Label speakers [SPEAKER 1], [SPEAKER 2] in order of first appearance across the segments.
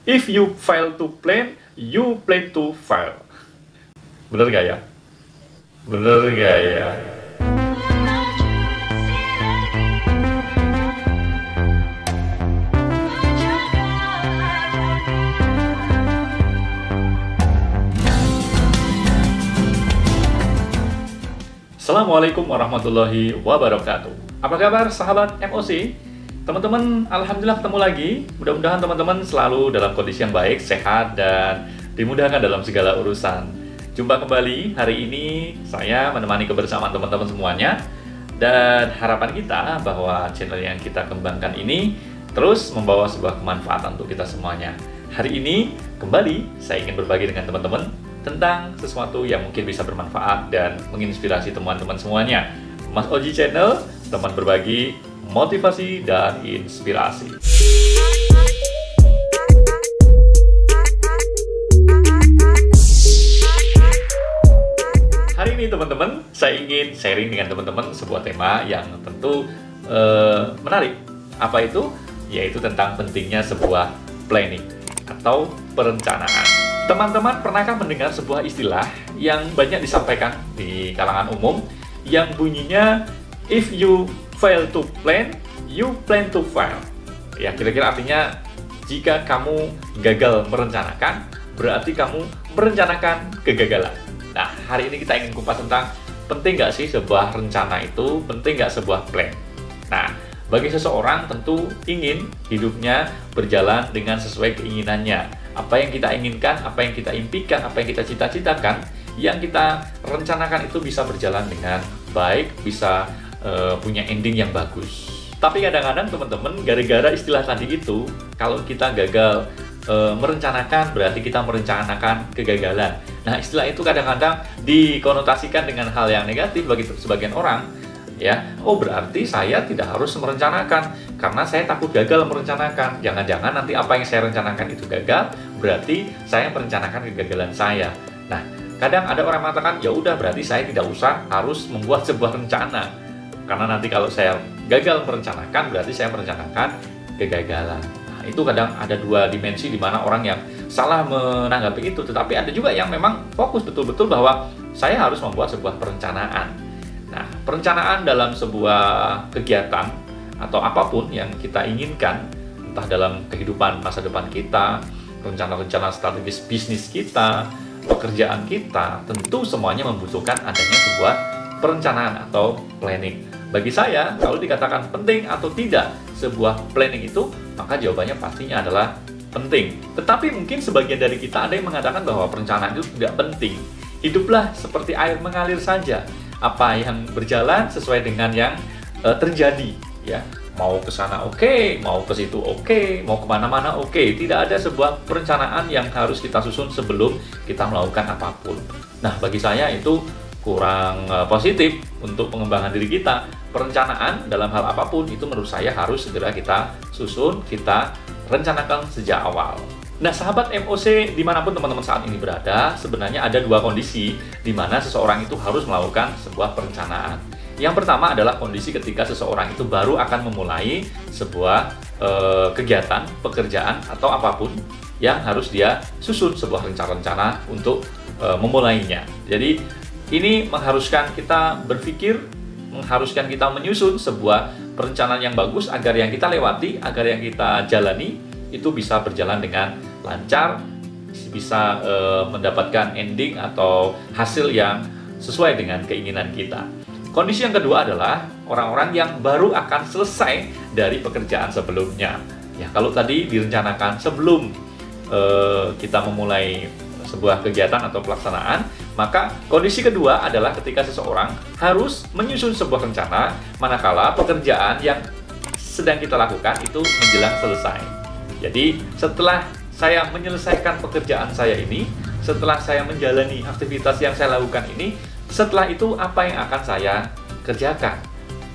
[SPEAKER 1] If you fail to plan, you plan to fail. Bener gak ya? Bener gak ya? Assalamualaikum warahmatullahi wabarakatuh. Apa kabar sahabat MOC? Teman-teman, alhamdulillah ketemu lagi. Mudah-mudahan teman-teman selalu dalam kondisi yang baik, sehat, dan dimudahkan dalam segala urusan. Jumpa kembali hari ini, saya menemani kebersamaan teman-teman semuanya. Dan harapan kita bahwa channel yang kita kembangkan ini terus membawa sebuah kemanfaatan untuk kita semuanya. Hari ini, kembali saya ingin berbagi dengan teman-teman tentang sesuatu yang mungkin bisa bermanfaat dan menginspirasi teman-teman semuanya. Mas Oji Channel, teman berbagi, motivasi, dan inspirasi. Hari ini teman-teman, saya ingin sharing dengan teman-teman sebuah tema yang tentu menarik. Apa itu? Yaitu tentang pentingnya sebuah planning atau perencanaan. Teman-teman pernahkah mendengar sebuah istilah yang banyak disampaikan di kalangan umum yang bunyinya if you fail to plan, you plan to fail. Ya, kira-kira artinya jika kamu gagal merencanakan, berarti kamu merencanakan kegagalan. Nah, hari ini kita ingin kupas tentang penting nggak sih sebuah rencana itu, penting nggak sebuah plan. Nah, bagi seseorang tentu ingin hidupnya berjalan dengan sesuai keinginannya. Apa yang kita inginkan, apa yang kita impikan, apa yang kita cita-citakan, yang kita rencanakan itu bisa berjalan dengan baik, bisa punya ending yang bagus. Tapi kadang-kadang teman-teman, gara-gara istilah tadi itu, kalau kita gagal merencanakan, berarti kita merencanakan kegagalan. Nah, istilah itu kadang-kadang dikonotasikan dengan hal yang negatif bagi sebagian orang. Ya, oh berarti saya tidak harus merencanakan karena saya takut gagal merencanakan. Jangan-jangan nanti apa yang saya rencanakan itu gagal, berarti saya merencanakan kegagalan saya. Nah, kadang ada orang mengatakan, ya udah berarti saya tidak usah harus membuat sebuah rencana. Karena nanti kalau saya gagal merencanakan, berarti saya merencanakan kegagalan. Nah, itu kadang ada dua dimensi di mana orang yang salah menanggapi itu. Tetapi ada juga yang memang fokus betul-betul bahwa saya harus membuat sebuah perencanaan. Nah, perencanaan dalam sebuah kegiatan atau apapun yang kita inginkan, entah dalam kehidupan masa depan kita, rencana-rencana strategis bisnis kita, pekerjaan kita, tentu semuanya membutuhkan adanya sebuah perencanaan atau planning. Bagi saya, kalau dikatakan penting atau tidak sebuah planning itu, maka jawabannya pastinya adalah penting. Tetapi mungkin sebagian dari kita ada yang mengatakan bahwa perencanaan itu tidak penting. Hiduplah seperti air mengalir saja. Apa yang berjalan sesuai dengan yang terjadi, ya. Mau ke sana oke, mau ke situ oke, mau kemana-mana oke. Tidak ada sebuah perencanaan yang harus kita susun sebelum kita melakukan apapun. Nah, bagi saya itu kurang positif untuk pengembangan diri kita. Perencanaan dalam hal apapun itu menurut saya harus segera kita susun, kita rencanakan sejak awal. Nah, sahabat MOC dimanapun teman-teman saat ini berada, sebenarnya ada dua kondisi di mana seseorang itu harus melakukan sebuah perencanaan. Yang pertama adalah kondisi ketika seseorang itu baru akan memulai sebuah kegiatan, pekerjaan, atau apapun yang harus dia susun sebuah rencana-rencana untuk memulainya. Jadi, ini mengharuskan kita berpikir, mengharuskan kita menyusun sebuah perencanaan yang bagus agar yang kita lewati, agar yang kita jalani itu bisa berjalan dengan lancar, bisa mendapatkan ending atau hasil yang sesuai dengan keinginan kita. Kondisi yang kedua adalah orang-orang yang baru akan selesai dari pekerjaan sebelumnya. Ya, kalau tadi direncanakan sebelum kita memulai sebuah kegiatan atau pelaksanaan, maka kondisi kedua adalah ketika seseorang harus menyusun sebuah rencana manakala pekerjaan yang sedang kita lakukan itu menjelang selesai. Jadi, setelah saya menyelesaikan pekerjaan saya ini, setelah saya menjalani aktivitas yang saya lakukan ini, setelah itu apa yang akan saya kerjakan?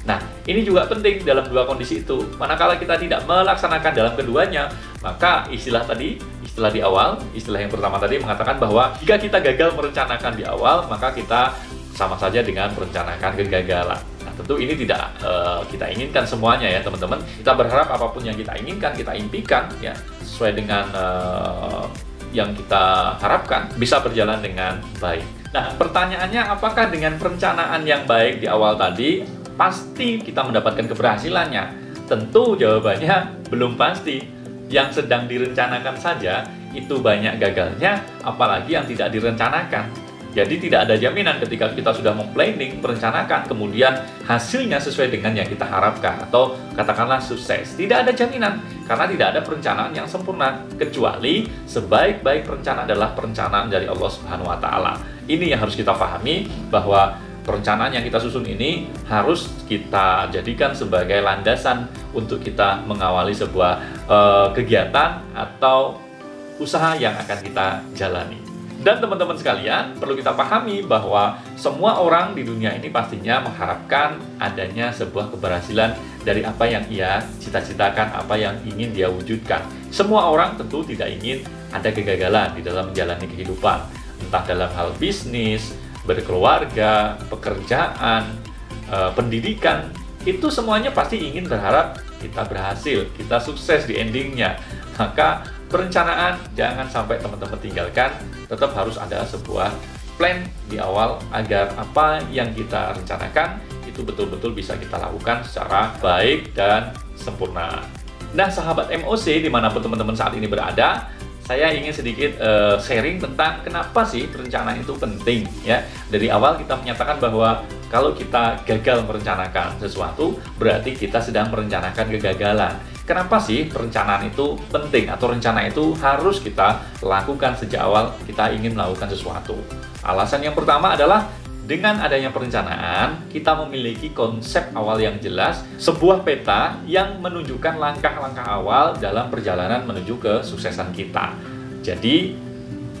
[SPEAKER 1] Nah, ini juga penting dalam dua kondisi itu. Manakala kita tidak melaksanakan dalam keduanya, maka istilah di awal, istilah yang pertama tadi mengatakan bahwa jika kita gagal merencanakan di awal, maka kita sama saja dengan merencanakan kegagalan. Nah, tentu ini tidak kita inginkan semuanya ya teman-teman. Kita berharap apapun yang kita inginkan, kita impikan ya sesuai dengan yang kita harapkan, bisa berjalan dengan baik. Nah, pertanyaannya, apakah dengan perencanaan yang baik di awal tadi pasti kita mendapatkan keberhasilannya? Tentu jawabannya belum pasti. Yang sedang direncanakan saja itu banyak gagalnya, apalagi yang tidak direncanakan. Jadi tidak ada jaminan ketika kita sudah memplanning, merencanakan, kemudian hasilnya sesuai dengan yang kita harapkan atau katakanlah sukses. Tidak ada jaminan karena tidak ada perencanaan yang sempurna, kecuali sebaik-baik perencanaan adalah perencanaan dari Allah Subhanahu wa taala. Ini yang harus kita pahami, bahwa perencanaan yang kita susun ini harus kita jadikan sebagai landasan untuk kita mengawali sebuah kegiatan atau usaha yang akan kita jalani. Dan teman-teman sekalian, perlu kita pahami bahwa semua orang di dunia ini pastinya mengharapkan adanya sebuah keberhasilan dari apa yang ia cita-citakan, apa yang ingin dia wujudkan. Semua orang tentu tidak ingin ada kegagalan di dalam menjalani kehidupan, entah dalam hal bisnis, berkeluarga, pekerjaan, pendidikan. Itu semuanya pasti ingin berharap kita berhasil, kita sukses di endingnya. Maka perencanaan jangan sampai teman-teman tinggalkan, tetap harus ada sebuah plan di awal agar apa yang kita rencanakan itu betul-betul bisa kita lakukan secara baik dan sempurna. Nah, sahabat MOC dimanapun teman-teman saat ini berada, saya ingin sedikit sharing tentang kenapa sih perencanaan itu penting ya. Dari awal kita menyatakan bahwa kalau kita gagal merencanakan sesuatu, berarti kita sedang merencanakan kegagalan. Kenapa sih perencanaan itu penting atau rencana itu harus kita lakukan sejak awal kita ingin melakukan sesuatu? Alasan yang pertama adalah dengan adanya perencanaan, kita memiliki konsep awal yang jelas, sebuah peta yang menunjukkan langkah-langkah awal dalam perjalanan menuju kesuksesan kita. Jadi,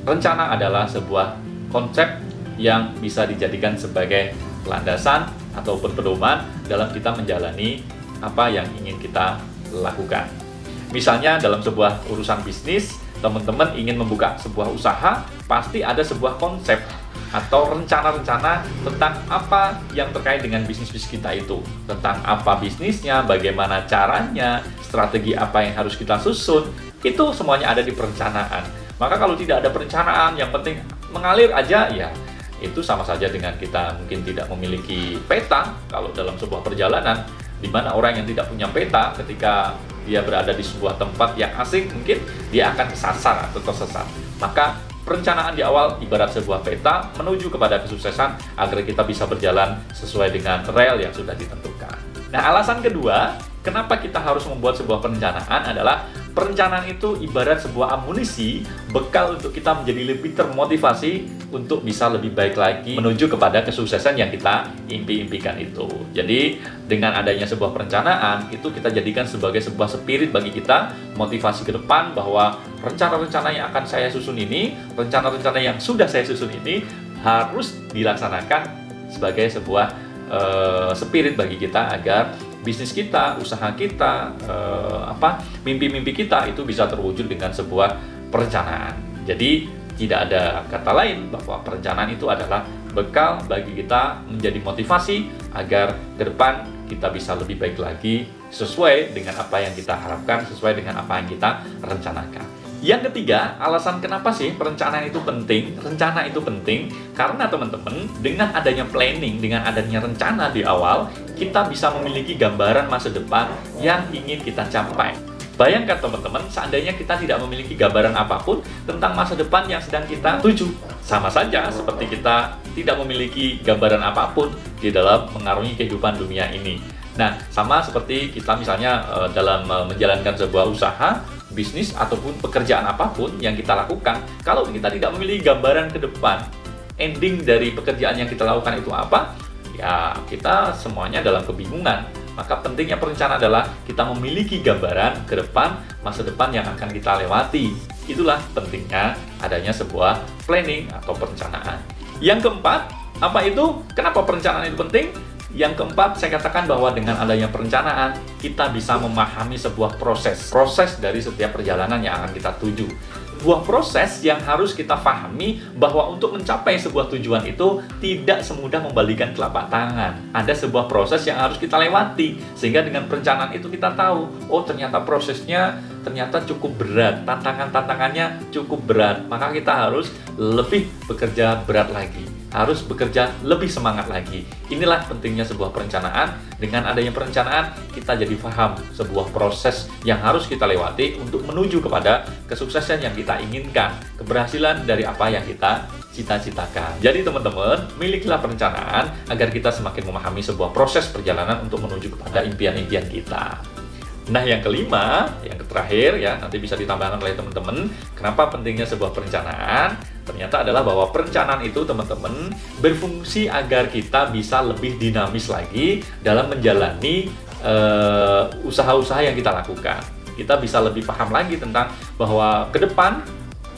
[SPEAKER 1] rencana adalah sebuah konsep yang bisa dijadikan sebagai landasan ataupun pedoman dalam kita menjalani apa yang ingin kita lakukan. Misalnya dalam sebuah urusan bisnis, teman-teman ingin membuka sebuah usaha, pasti ada sebuah konsep atau rencana-rencana tentang apa yang terkait dengan bisnis kita itu, tentang apa bisnisnya, bagaimana caranya, strategi apa yang harus kita susun, itu semuanya ada di perencanaan. Maka kalau tidak ada perencanaan, yang penting mengalir aja, ya itu sama saja dengan kita mungkin tidak memiliki peta. Kalau dalam sebuah perjalanan, di mana orang yang tidak punya peta ketika dia berada di sebuah tempat yang asing, mungkin dia akan kesasar atau tersesat. Maka perencanaan di awal ibarat sebuah peta menuju kepada kesuksesan agar kita bisa berjalan sesuai dengan rel yang sudah ditentukan. Nah, alasan kedua, kenapa kita harus membuat sebuah perencanaan adalah perencanaan itu ibarat sebuah amunisi, bekal untuk kita menjadi lebih termotivasi untuk bisa lebih baik lagi menuju kepada kesuksesan yang kita impi-impikan itu. Jadi, dengan adanya sebuah perencanaan, itu kita jadikan sebagai sebuah spirit bagi kita, motivasi ke depan bahwa rencana-rencana yang akan saya susun ini, rencana-rencana yang sudah saya susun ini harus dilaksanakan sebagai sebuah spirit bagi kita agar bisnis kita, usaha kita, mimpi-mimpi kita itu bisa terwujud dengan sebuah perencanaan. Jadi tidak ada kata lain bahwa perencanaan itu adalah bekal bagi kita menjadi motivasi agar ke depan kita bisa lebih baik lagi sesuai dengan apa yang kita harapkan, sesuai dengan apa yang kita rencanakan. Yang ketiga, alasan kenapa sih perencanaan itu penting? Rencana itu penting karena teman-teman, dengan adanya planning, dengan adanya rencana di awal, kita bisa memiliki gambaran masa depan yang ingin kita capai. Bayangkan teman-teman, seandainya kita tidak memiliki gambaran apapun tentang masa depan yang sedang kita tuju. Sama saja seperti kita tidak memiliki gambaran apapun di dalam mengarungi kehidupan dunia ini. Nah, sama seperti kita misalnya dalam menjalankan sebuah usaha, bisnis, ataupun pekerjaan apapun yang kita lakukan, kalau kita tidak memiliki gambaran ke depan, ending dari pekerjaan yang kita lakukan itu apa, ya kita semuanya dalam kebingungan. Maka pentingnya perencanaan adalah kita memiliki gambaran ke depan, masa depan yang akan kita lewati. Itulah pentingnya adanya sebuah planning atau perencanaan. Yang keempat, apa itu? Kenapa perencanaan itu penting? Yang keempat, saya katakan bahwa dengan adanya perencanaan, kita bisa memahami sebuah proses dari setiap perjalanan yang akan kita tuju. Sebuah proses yang harus kita pahami bahwa untuk mencapai sebuah tujuan itu tidak semudah membalikan telapak tangan. Ada sebuah proses yang harus kita lewati, sehingga dengan perencanaan itu kita tahu, oh ternyata prosesnya ternyata cukup berat, tantangannya cukup berat, maka kita harus lebih bekerja berat lagi, harus bekerja lebih semangat lagi. Inilah pentingnya sebuah perencanaan. Dengan adanya perencanaan, kita jadi paham sebuah proses yang harus kita lewati untuk menuju kepada kesuksesan yang kita inginkan, keberhasilan dari apa yang kita cita-citakan. Jadi teman-teman, milikilah perencanaan agar kita semakin memahami sebuah proses perjalanan untuk menuju kepada impian-impian kita. Nah, yang kelima, yang terakhir ya, nanti bisa ditambahkan oleh teman-teman, kenapa pentingnya sebuah perencanaan? Ternyata adalah bahwa perencanaan itu, teman-teman, berfungsi agar kita bisa lebih dinamis lagi dalam menjalani usaha-usaha yang kita lakukan. Kita bisa lebih paham lagi tentang bahwa ke depan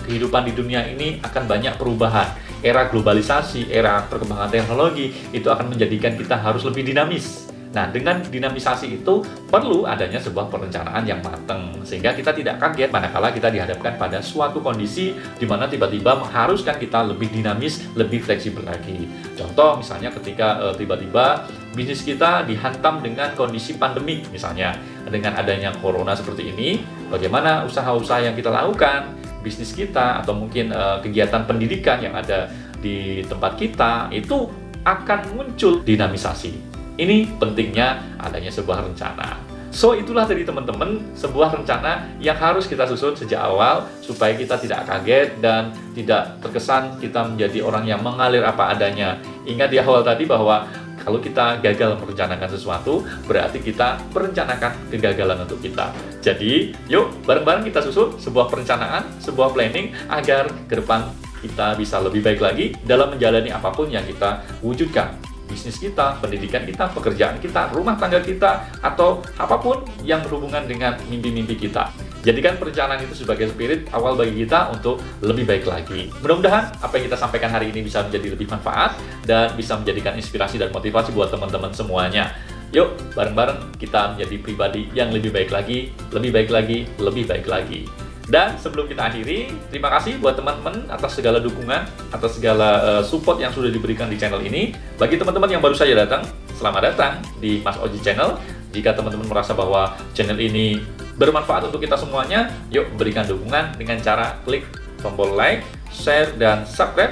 [SPEAKER 1] kehidupan di dunia ini akan banyak perubahan. Era globalisasi, era perkembangan teknologi itu akan menjadikan kita harus lebih dinamis. Nah, dengan dinamisasi itu perlu adanya sebuah perencanaan yang matang, sehingga kita tidak kaget manakala kita dihadapkan pada suatu kondisi di mana tiba-tiba mengharuskan kita lebih dinamis, lebih fleksibel lagi. Contoh misalnya ketika tiba-tiba bisnis kita dihantam dengan kondisi pandemi, misalnya dengan adanya corona seperti ini, bagaimana usaha-usaha yang kita lakukan, bisnis kita, atau mungkin kegiatan pendidikan yang ada di tempat kita, itu akan muncul dinamisasi. Ini pentingnya adanya sebuah rencana. So, itulah tadi teman-teman, sebuah rencana yang harus kita susun sejak awal supaya kita tidak kaget dan tidak terkesan kita menjadi orang yang mengalir apa adanya. Ingat di awal tadi bahwa kalau kita gagal merencanakan sesuatu, berarti kita merencanakan kegagalan untuk kita. Jadi, yuk bareng-bareng kita susun sebuah perencanaan, sebuah planning agar ke depan kita bisa lebih baik lagi dalam menjalani apapun yang kita wujudkan. Bisnis kita, pendidikan kita, pekerjaan kita, rumah tangga kita, atau apapun yang berhubungan dengan mimpi-mimpi kita. Jadikan perencanaan itu sebagai spirit awal bagi kita untuk lebih baik lagi. Mudah-mudahan apa yang kita sampaikan hari ini bisa menjadi lebih manfaat dan bisa menjadikan inspirasi dan motivasi buat teman-teman semuanya. Yuk, bareng-bareng kita menjadi pribadi yang lebih baik lagi, lebih baik lagi, lebih baik lagi. Dan sebelum kita akhiri, terima kasih buat teman-teman atas segala dukungan, atas segala support yang sudah diberikan di channel ini. Bagi teman-teman yang baru saja datang, selamat datang di Mas Oji Channel. Jika teman-teman merasa bahwa channel ini bermanfaat untuk kita semuanya, yuk berikan dukungan dengan cara klik tombol like, share, dan subscribe.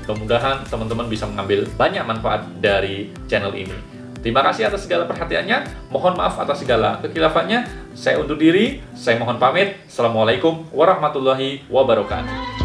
[SPEAKER 1] Mudah-mudahan teman-teman bisa mengambil banyak manfaat dari channel ini. Terima kasih atas segala perhatiannya. Mohon maaf atas segala kekhilaafannya. Saya undur diri. Saya mohon pamit. Assalamualaikum warahmatullahi wabarakatuh.